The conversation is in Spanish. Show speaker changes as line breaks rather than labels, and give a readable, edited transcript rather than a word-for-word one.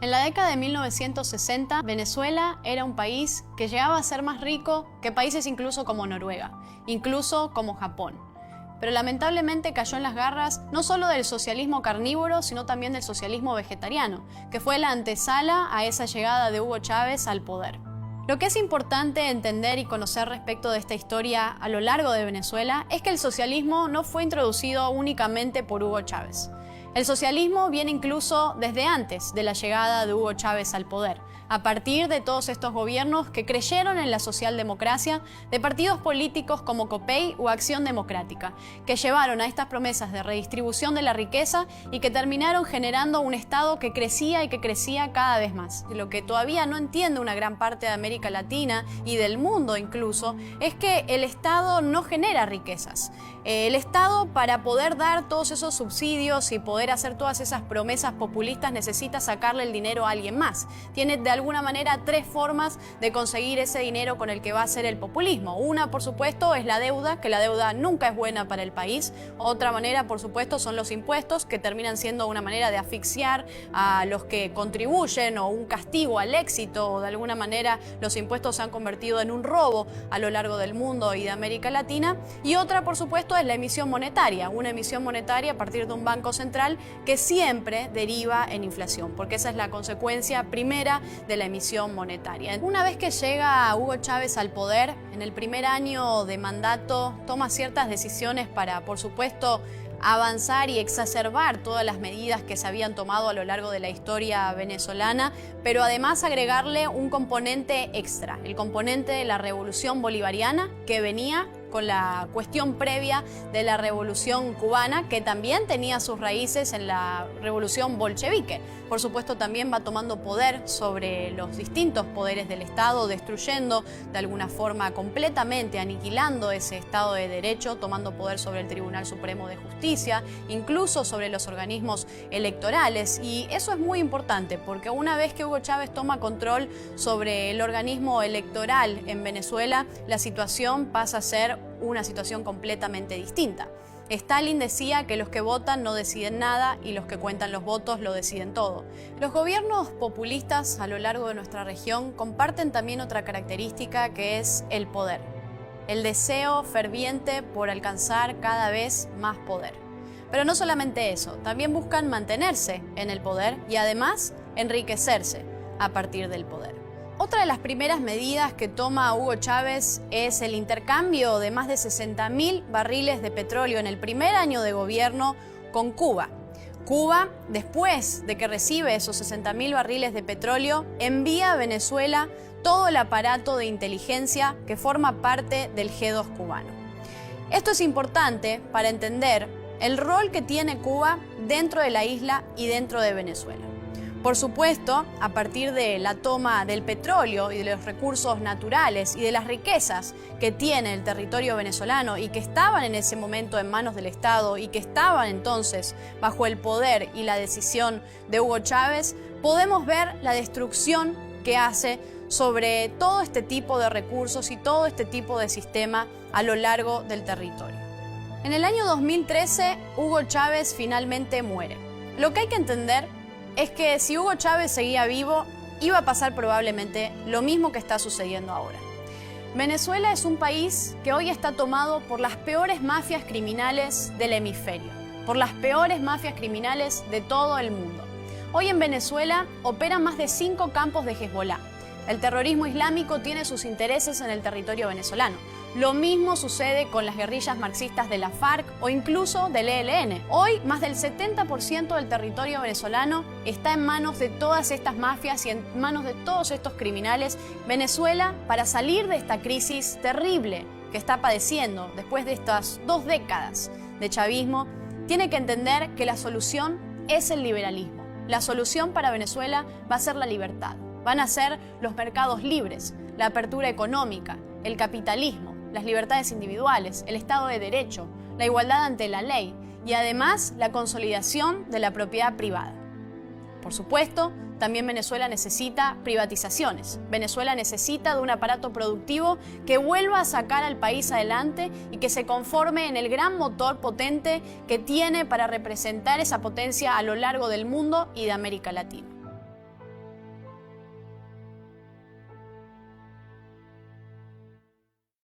En la década de 1960, Venezuela era un país que llegaba a ser más rico que países incluso como Noruega, incluso como Japón. Pero lamentablemente cayó en las garras no solo del socialismo carnívoro, sino también del socialismo vegetariano, que fue la antesala a esa llegada de Hugo Chávez al poder. Lo que es importante entender y conocer respecto de esta historia a lo largo de Venezuela es que el socialismo no fue introducido únicamente por Hugo Chávez. El socialismo viene incluso desde antes de la llegada de Hugo Chávez al poder, a partir de todos estos gobiernos que creyeron en la socialdemocracia de partidos políticos como COPEI o Acción Democrática, que llevaron a estas promesas de redistribución de la riqueza y que terminaron generando un Estado que crecía y que crecía cada vez más. Lo que todavía no entiende una gran parte de América Latina y del mundo incluso, es que el Estado no genera riquezas. El Estado, para poder dar todos esos subsidios y poder hacer todas esas promesas populistas, necesita sacarle el dinero a alguien más. Tiene de alguna manera tres formas de conseguir ese dinero con el que va a hacer el populismo. Una, por supuesto, es la deuda, que la deuda nunca es buena para el país. Otra manera, por supuesto, son los impuestos, que terminan siendo una manera de asfixiar a los que contribuyen o un castigo al éxito, o de alguna manera los impuestos se han convertido en un robo a lo largo del mundo y de América Latina. Y otra, por supuesto, es la emisión monetaria, una emisión monetaria a partir de un banco central que siempre deriva en inflación, porque esa es la consecuencia primera de la emisión monetaria. Una vez que llega Hugo Chávez al poder, en el primer año de mandato toma ciertas decisiones para, por supuesto, avanzar y exacerbar todas las medidas que se habían tomado a lo largo de la historia venezolana, pero además agregarle un componente extra, el componente de la revolución bolivariana que venía con la cuestión previa de la revolución cubana, que también tenía sus raíces en la revolución bolchevique. Por supuesto, también va tomando poder sobre los distintos poderes del Estado, destruyendo de alguna forma completamente, aniquilando ese Estado de Derecho, tomando poder sobre el Tribunal Supremo de Justicia, incluso sobre los organismos electorales. Y eso es muy importante, porque una vez que Hugo Chávez toma control sobre el organismo electoral en Venezuela, la situación pasa a ser una situación completamente distinta. Stalin decía que los que votan no deciden nada y los que cuentan los votos lo deciden todo. Los gobiernos populistas a lo largo de nuestra región comparten también otra característica, que es el poder. El deseo ferviente por alcanzar cada vez más poder. Pero no solamente eso, también buscan mantenerse en el poder y además enriquecerse a partir del poder. Otra de las primeras medidas que toma Hugo Chávez es el intercambio de más de 60.000 barriles de petróleo en el primer año de gobierno con Cuba. Cuba, después de que recibe esos 60.000 barriles de petróleo, envía a Venezuela todo el aparato de inteligencia que forma parte del G2 cubano. Esto es importante para entender el rol que tiene Cuba dentro de la isla y dentro de Venezuela. Por supuesto, a partir de la toma del petróleo y de los recursos naturales y de las riquezas que tiene el territorio venezolano y que estaban en ese momento en manos del Estado y que estaban entonces bajo el poder y la decisión de Hugo Chávez, podemos ver la destrucción que hace sobre todo este tipo de recursos y todo este tipo de sistema a lo largo del territorio. En el año 2013, Hugo Chávez finalmente muere. Lo que hay que entender es que si Hugo Chávez seguía vivo, iba a pasar probablemente lo mismo que está sucediendo ahora. Venezuela es un país que hoy está tomado por las peores mafias criminales del hemisferio, por las peores mafias criminales de todo el mundo. Hoy en Venezuela operan más de 5 campos de Hezbollah. El terrorismo islámico tiene sus intereses en el territorio venezolano. Lo mismo sucede con las guerrillas marxistas de la FARC o incluso del ELN. Hoy, más del 70% del territorio venezolano está en manos de todas estas mafias y en manos de todos estos criminales. Venezuela, para salir de esta crisis terrible que está padeciendo después de estas 2 décadas de chavismo, tiene que entender que la solución es el liberalismo. La solución para Venezuela va a ser la libertad. Van a ser los mercados libres, la apertura económica, el capitalismo, las libertades individuales, el Estado de Derecho, la igualdad ante la ley y además la consolidación de la propiedad privada. Por supuesto, también Venezuela necesita privatizaciones. Venezuela necesita de un aparato productivo que vuelva a sacar al país adelante y que se conforme en el gran motor potente que tiene para representar esa potencia a lo largo del mundo y de América Latina.